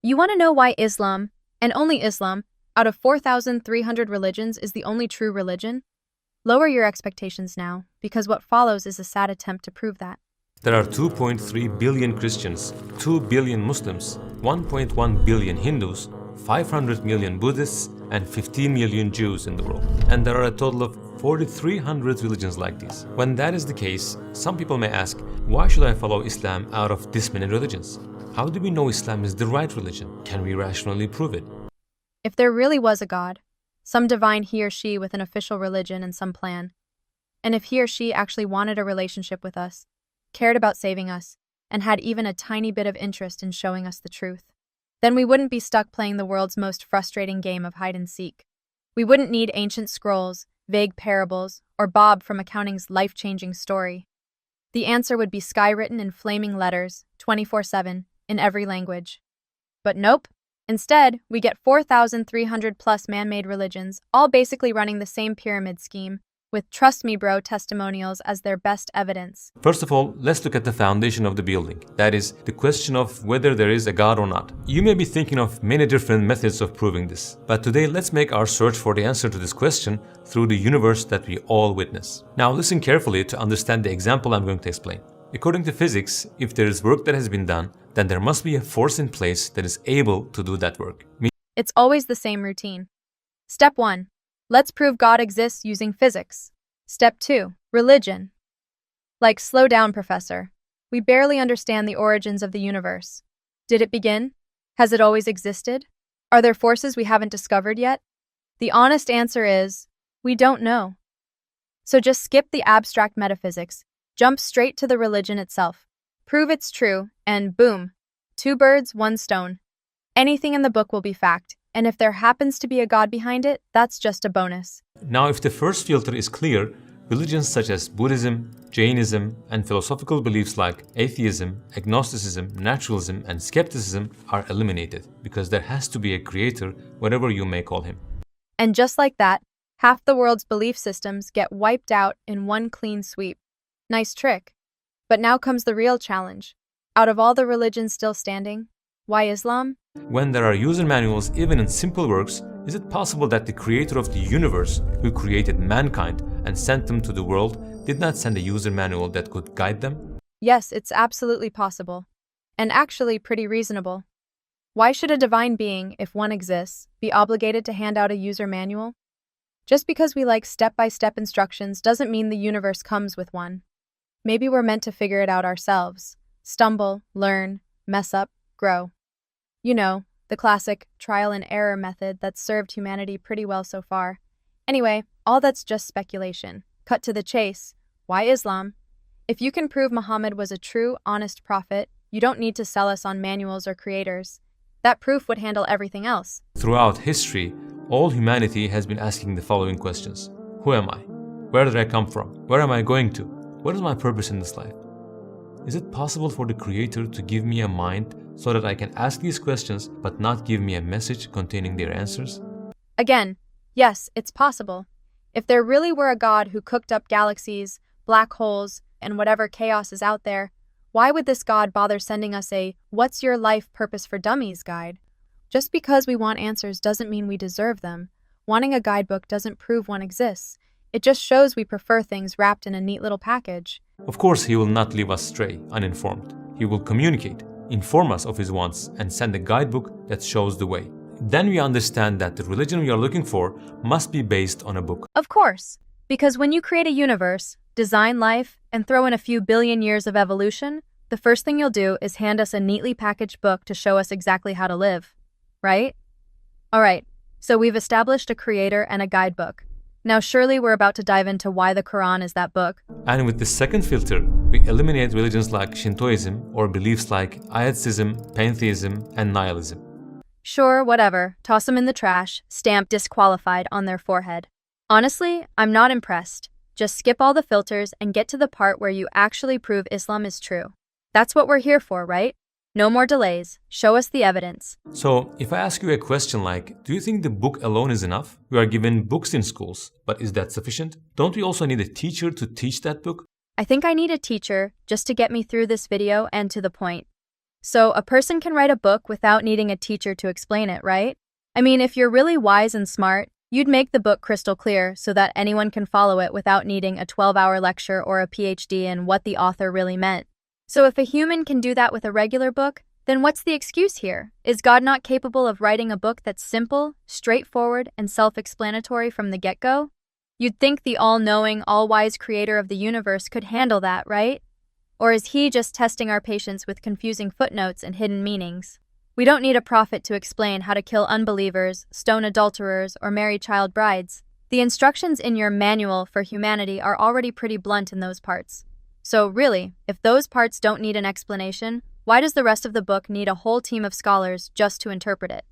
You want to know why Islam, and only Islam, out of 4,300 religions is the only true religion? Lower your expectations now, because what follows is a sad attempt to prove that. There are 2.3 billion Christians, 2 billion Muslims, 1.1 billion Hindus, 500 million Buddhists, and 15 million Jews in the world. And there are a total of 4,300 religions like these. When that is the case, some people may ask, why should I follow Islam out of this many religions? How do we know Islam is the right religion? Can we rationally prove it? If there really was a God, some divine he or she with an official religion and some plan, and if he or she actually wanted a relationship with us, cared about saving us, and had even a tiny bit of interest in showing us the truth, then we wouldn't be stuck playing the world's most frustrating game of hide and seek. We wouldn't need ancient scrolls, vague parables, or Bob from accounting's life-changing story. The answer would be skywritten in flaming letters, 24/7, in every language. But nope. Instead, we get 4,300 plus man-made religions, all basically running the same pyramid scheme, with trust me bro testimonials as their best evidence. First of all, let's look at the foundation of the building. That is, the question of whether there is a God or not. You may be thinking of many different methods of proving this, but today let's make our search for the answer to this question through the universe that we all witness. Now listen carefully to understand the example I'm going to explain. According to physics, if there is work that has been done, then there must be a force in place that is able to do that work. It's always the same routine. Step 1. Let's prove God exists using physics. Step 2. Religion. Like, slow down, professor. We barely understand the origins of the universe. Did it begin? Has it always existed? Are there forces we haven't discovered yet? The honest answer is, we don't know. So just skip the abstract metaphysics, jump straight to the religion itself. Prove it's true, and boom, 2 birds, 1 stone. Anything in the book will be fact, and if there happens to be a God behind it, that's just a bonus. Now, if the first filter is clear, religions such as Buddhism, Jainism, and philosophical beliefs like atheism, agnosticism, naturalism, and skepticism are eliminated, because there has to be a creator, whatever you may call him. And just like that, half the world's belief systems get wiped out in one clean sweep. Nice trick. But now comes the real challenge. Out of all the religions still standing, why Islam? When there are user manuals even in simple works, is it possible that the creator of the universe, who created mankind and sent them to the world, did not send a user manual that could guide them? Yes, it's absolutely possible. And actually pretty reasonable. Why should a divine being, if one exists, be obligated to hand out a user manual? Just because we like step-by-step instructions doesn't mean the universe comes with one. Maybe we're meant to figure it out ourselves. Stumble, learn, mess up, grow. You know, the classic trial and error method that's served humanity pretty well so far. Anyway, all that's just speculation. Cut to the chase. Why Islam? If you can prove Muhammad was a true, honest prophet, you don't need to sell us on manuals or creators. That proof would handle everything else. Throughout history, all humanity has been asking the following questions. Who am I? Where did I come from? Where am I going to? What is my purpose in this life? Is it possible for the Creator to give me a mind so that I can ask these questions but not give me a message containing their answers? Again, yes, it's possible. If there really were a God who cooked up galaxies, black holes, and whatever chaos is out there, why would this God bother sending us a "What's Your Life Purpose for Dummies" guide? Just because we want answers doesn't mean we deserve them. Wanting a guidebook doesn't prove one exists. It just shows we prefer things wrapped in a neat little package. Of course, He will not leave us stray, uninformed. He will communicate, inform us of His wants, and send a guidebook that shows the way. Then we understand that the religion we are looking for must be based on a book. Of course, because when you create a universe, design life, and throw in a few billion years of evolution, the first thing you'll do is hand us a neatly packaged book to show us exactly how to live. Right? Alright, so we've established a creator and a guidebook. Now surely we're about to dive into why the Quran is that book. And with the second filter, we eliminate religions like Shintoism or beliefs like Ayathism, pantheism, and nihilism. Sure, whatever. Toss them in the trash, stamp disqualified on their forehead. Honestly, I'm not impressed. Just skip all the filters and get to the part where you actually prove Islam is true. That's what we're here for, right? No more delays. Show us the evidence. So, if I ask you a question like, do you think the book alone is enough? We are given books in schools, but is that sufficient? Don't we also need a teacher to teach that book? I think I need a teacher just to get me through this video and to the point. So a person can write a book without needing a teacher to explain it, right? I mean, if you're really wise and smart, you'd make the book crystal clear so that anyone can follow it without needing a 12-hour lecture or a PhD in what the author really meant. So if a human can do that with a regular book, then what's the excuse here? Is God not capable of writing a book that's simple, straightforward, and self-explanatory from the get-go? You'd think the all-knowing, all-wise creator of the universe could handle that, right? Or is he just testing our patience with confusing footnotes and hidden meanings? We don't need a prophet to explain how to kill unbelievers, stone adulterers, or marry child brides. The instructions in your manual for humanity are already pretty blunt in those parts. So really, if those parts don't need an explanation, why does the rest of the book need a whole team of scholars just to interpret it?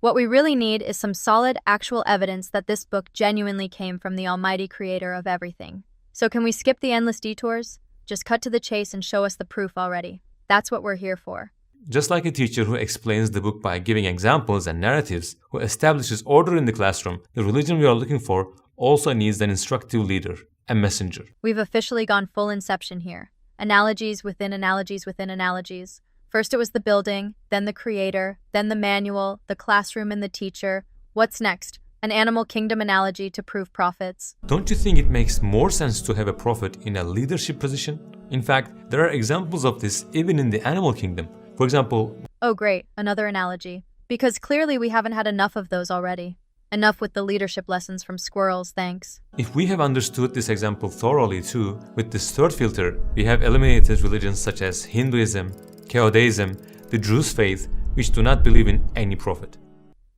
What we really need is some solid, actual evidence that this book genuinely came from the almighty creator of everything. So can we skip the endless detours? Just cut to the chase and show us the proof already. That's what we're here for. Just like a teacher who explains the book by giving examples and narratives, who establishes order in the classroom, the religion we are looking for also needs an instructive leader, a messenger. We've officially gone full Inception here. Analogies within analogies within analogies. First it was the building, then the creator, then the manual, the classroom and the teacher. What's next? An animal kingdom analogy to prove prophets. Don't you think it makes more sense to have a prophet in a leadership position? In fact, there are examples of this even in the animal kingdom. For example... Oh great, another analogy. Because clearly we haven't had enough of those already. Enough with the leadership lessons from squirrels, thanks. If we have understood this example thoroughly too, with this third filter, we have eliminated religions such as Hinduism, Chaodeism, the Druze faith, which do not believe in any prophet.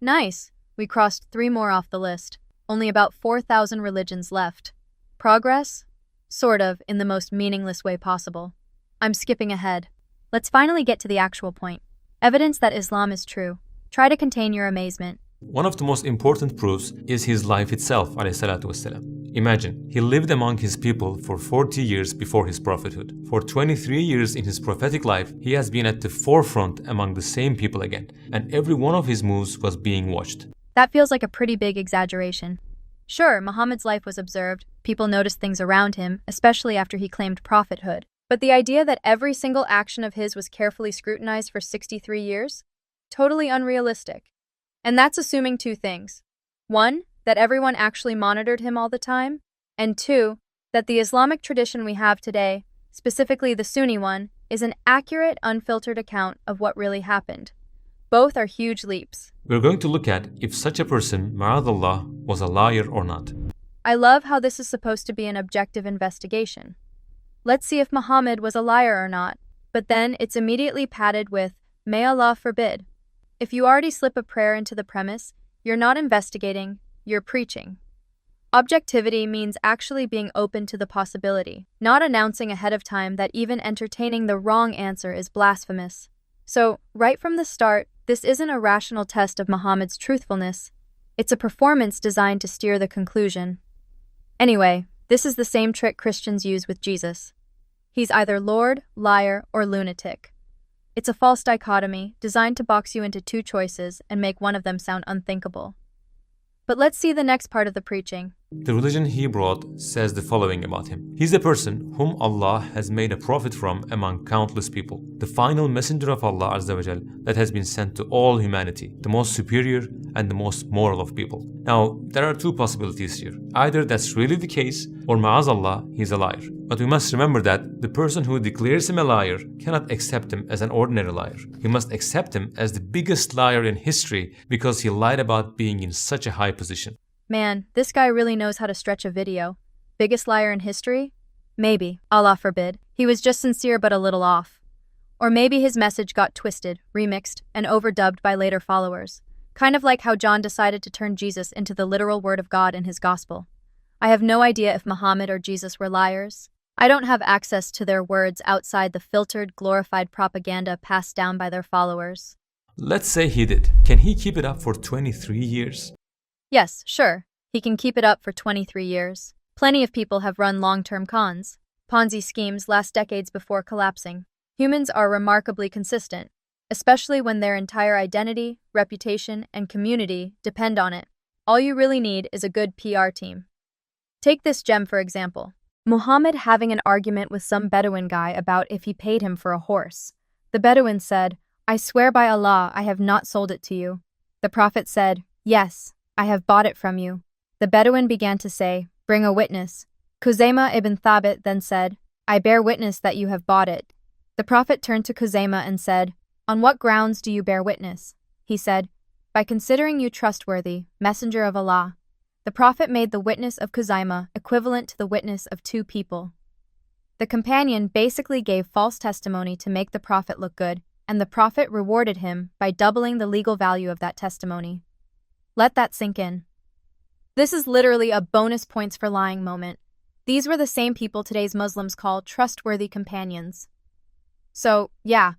Nice. We crossed 3 more off the list. Only about 4,000 religions left. Progress? Sort of, in the most meaningless way possible. I'm skipping ahead. Let's finally get to the actual point. Evidence that Islam is true. Try to contain your amazement. One of the most important proofs is his life itself, ﷺ. Imagine, he lived among his people for 40 years before his prophethood. For 23 years in his prophetic life, he has been at the forefront among the same people again, and every one of his moves was being watched. That feels like a pretty big exaggeration. Sure, Muhammad's life was observed, people noticed things around him, especially after he claimed prophethood. But the idea that every single action of his was carefully scrutinized for 63 years? Totally unrealistic. And that's assuming 2 things. 1, that everyone actually monitored him all the time, and 2, that the Islamic tradition we have today, specifically the Sunni one, is an accurate, unfiltered account of what really happened. Both are huge leaps. We're going to look at if such a person, ma'adallah, was a liar or not. I love how this is supposed to be an objective investigation. Let's see if Muhammad was a liar or not, but then it's immediately padded with, may Allah forbid. If you already slip a prayer into the premise, you're not investigating, you're preaching. Objectivity means actually being open to the possibility, not announcing ahead of time that even entertaining the wrong answer is blasphemous. So, right from the start, this isn't a rational test of Muhammad's truthfulness. It's a performance designed to steer the conclusion. Anyway, this is the same trick Christians use with Jesus. He's either Lord, liar, or lunatic. It's a false dichotomy designed to box you into 2 choices and make one of them sound unthinkable. But let's see the next part of the preaching. The religion he brought says the following about him. He's a person whom Allah has made a prophet from among countless people, the final messenger of Allah Azza wa Jal that has been sent to all humanity, the most superior and the most moral of people. Now, there are 2 possibilities here. Either that's really the case, or ma'azallah, he's a liar. But we must remember that the person who declares him a liar cannot accept him as an ordinary liar. He must accept him as the biggest liar in history because he lied about being in such a high position. Man, this guy really knows how to stretch a video. Biggest liar in history? Maybe, Allah forbid. He was just sincere but a little off. Or maybe his message got twisted, remixed, and overdubbed by later followers. Kind of like how John decided to turn Jesus into the literal word of God in his gospel. I have no idea if Muhammad or Jesus were liars. I don't have access to their words outside the filtered, glorified propaganda passed down by their followers. Let's say he did. Can he keep it up for 23 years? Yes, sure. He can keep it up for 23 years. Plenty of people have run long-term cons. Ponzi schemes last decades before collapsing. Humans are remarkably consistent, especially when their entire identity, reputation, and community depend on it. All you really need is a good PR team. Take this gem for example. Muhammad having an argument with some Bedouin guy about if he paid him for a horse. The Bedouin said, "I swear by Allah, I have not sold it to you." The Prophet said, "Yes, I have bought it from you." The Bedouin began to say, "Bring a witness." Khuzaymah ibn Thabit then said, "I bear witness that you have bought it." The Prophet turned to Khuzaymah and said, "On what grounds do you bear witness?" He said, "By considering you trustworthy, messenger of Allah." The Prophet made the witness of Khuzaymah equivalent to the witness of two people. The companion basically gave false testimony to make the Prophet look good, and the Prophet rewarded him by doubling the legal value of that testimony. Let that sink in. This is literally a bonus points for lying moment. These were the same people today's Muslims call trustworthy companions. So, yeah,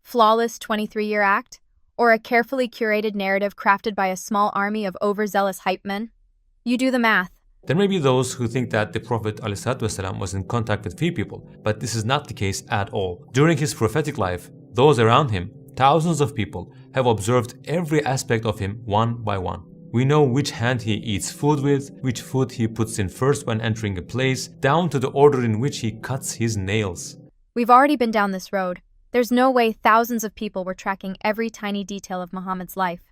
flawless 23-year act? Or a carefully curated narrative crafted by a small army of overzealous hype men? You do the math. There may be those who think that the Prophet ﷺ was in contact with few people, but this is not the case at all. During his prophetic life, those around him, thousands of people, have observed every aspect of him one by one. We know which hand he eats food with, which foot he puts in first when entering a place, down to the order in which he cuts his nails. We've already been down this road. There's no way thousands of people were tracking every tiny detail of Muhammad's life.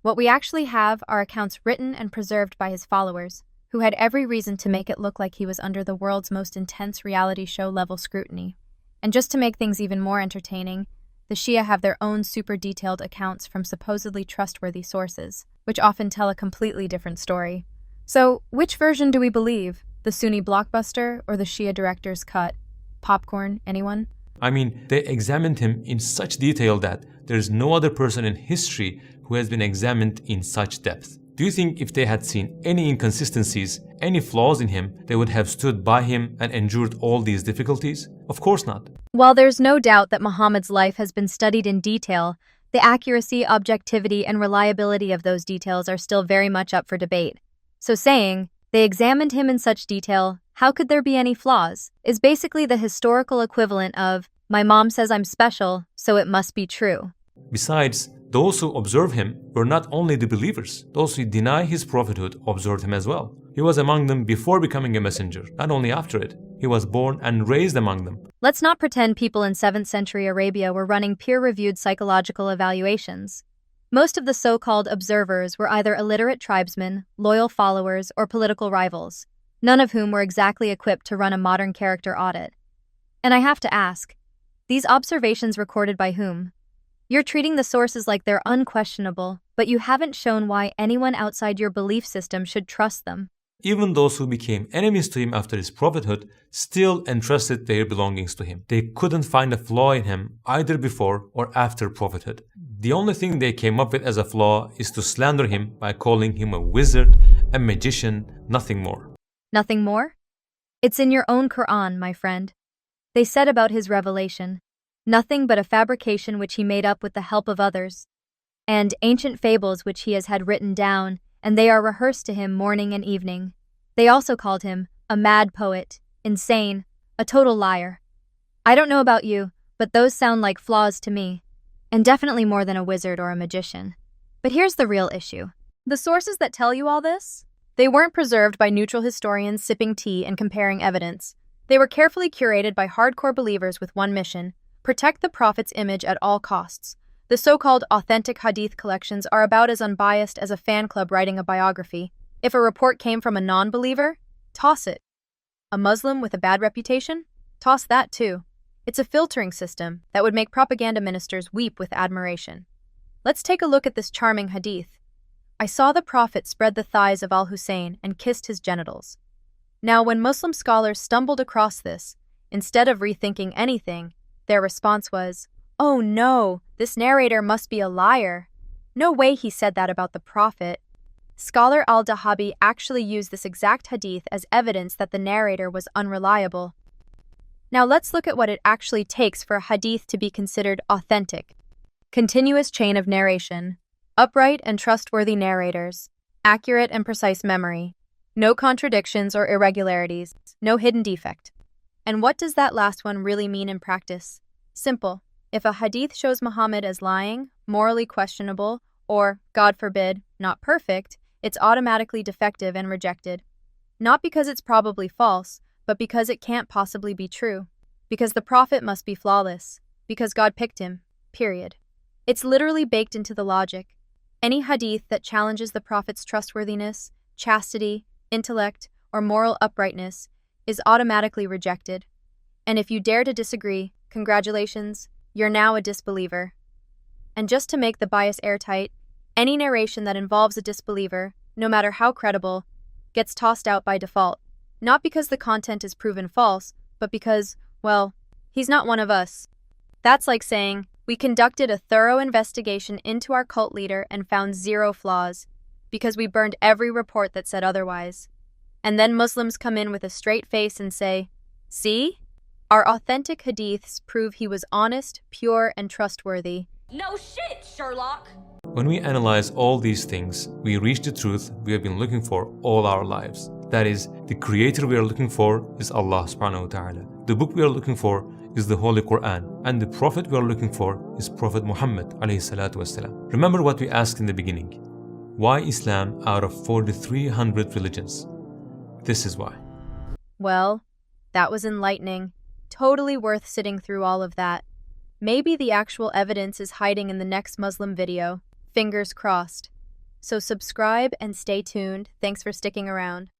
What we actually have are accounts written and preserved by his followers, who had every reason to make it look like he was under the world's most intense reality show level scrutiny. And just to make things even more entertaining, the Shia have their own super detailed accounts from supposedly trustworthy sources, which often tell a completely different story. So, which version do we believe? The Sunni blockbuster or the Shia director's cut? Popcorn, anyone? I mean, they examined him in such detail that there is no other person in history who has been examined in such depth. Do you think if they had seen any inconsistencies, any flaws in him, they would have stood by him and endured all these difficulties? Of course not. While there's no doubt that Muhammad's life has been studied in detail, the accuracy, objectivity, and reliability of those details are still very much up for debate. So saying, "They examined him in such detail, how could there be any flaws?" is basically the historical equivalent of, "My mom says I'm special, so it must be true." Besides, those who observe him were not only the believers, those who deny his prophethood observed him as well. He was among them before becoming a messenger, not only after it. He was born and raised among them. Let's not pretend people in 7th century Arabia were running peer-reviewed psychological evaluations. Most of the so-called observers were either illiterate tribesmen, loyal followers, or political rivals, none of whom were exactly equipped to run a modern character audit. And I have to ask, these observations recorded by whom? You're treating the sources like they're unquestionable, but you haven't shown why anyone outside your belief system should trust them. Even those who became enemies to him after his prophethood still entrusted their belongings to him. They couldn't find a flaw in him either before or after prophethood. The only thing they came up with as a flaw is to slander him by calling him a wizard, a magician, nothing more. Nothing more? It's in your own Quran, my friend. They said about his revelation, nothing but a fabrication which he made up with the help of others, and ancient fables which he has had written down, and they are rehearsed to him morning and evening. They also called him a mad poet, insane, a total liar. I don't know about you, but those sound like flaws to me, and definitely more than a wizard or a magician. But here's the real issue. The sources that tell you all this? They weren't preserved by neutral historians sipping tea and comparing evidence. They were carefully curated by hardcore believers with one mission: protect the Prophet's image at all costs. The so-called authentic hadith collections are about as unbiased as a fan club writing a biography. If a report came from a non-believer, toss it. A Muslim with a bad reputation? Toss that too. It's a filtering system that would make propaganda ministers weep with admiration. Let's take a look at this charming hadith. I saw the Prophet spread the thighs of Al-Hussein and kissed his genitals. Now, when Muslim scholars stumbled across this, instead of rethinking anything, their response was, "Oh no, this narrator must be a liar. No way he said that about the Prophet." Scholar al-Dahabi actually used this exact hadith as evidence that the narrator was unreliable. Now let's look at what it actually takes for a hadith to be considered authentic. Continuous chain of narration, upright and trustworthy narrators, accurate and precise memory, no contradictions or irregularities, no hidden defect. And what does that last one really mean in practice? Simple. If a hadith shows Muhammad as lying, morally questionable, or, God forbid, not perfect, it's automatically defective and rejected. Not because it's probably false, but because it can't possibly be true. Because the Prophet must be flawless. because God picked him, period. It's literally baked into the logic. Any hadith that challenges the Prophet's trustworthiness, chastity, intellect, or moral uprightness is automatically rejected. And if you dare to disagree, congratulations, you're now a disbeliever. And just to make the bias airtight, any narration that involves a disbeliever, no matter how credible, gets tossed out by default. Not because the content is proven false, but because, well, he's not one of us. That's like saying, we conducted a thorough investigation into our cult leader and found zero flaws, because we burned every report that said otherwise. And then Muslims come in with a straight face and say, see? Our authentic hadiths prove he was honest, pure, and trustworthy. No shit, Sherlock! When we analyze all these things, we reach the truth we have been looking for all our lives. That is, the creator we are looking for is Allah subhanahu wa ta'ala. The book we are looking for is the Holy Quran, and the prophet we are looking for is Prophet Muhammad alayhi salatu wasalam. Remember what we asked in the beginning. Why Islam out of 4,300 religions? This is why. Well, that was enlightening. Totally worth sitting through all of that. Maybe the actual evidence is hiding in the next Muslim video. Fingers crossed. So subscribe and stay tuned. Thanks for sticking around.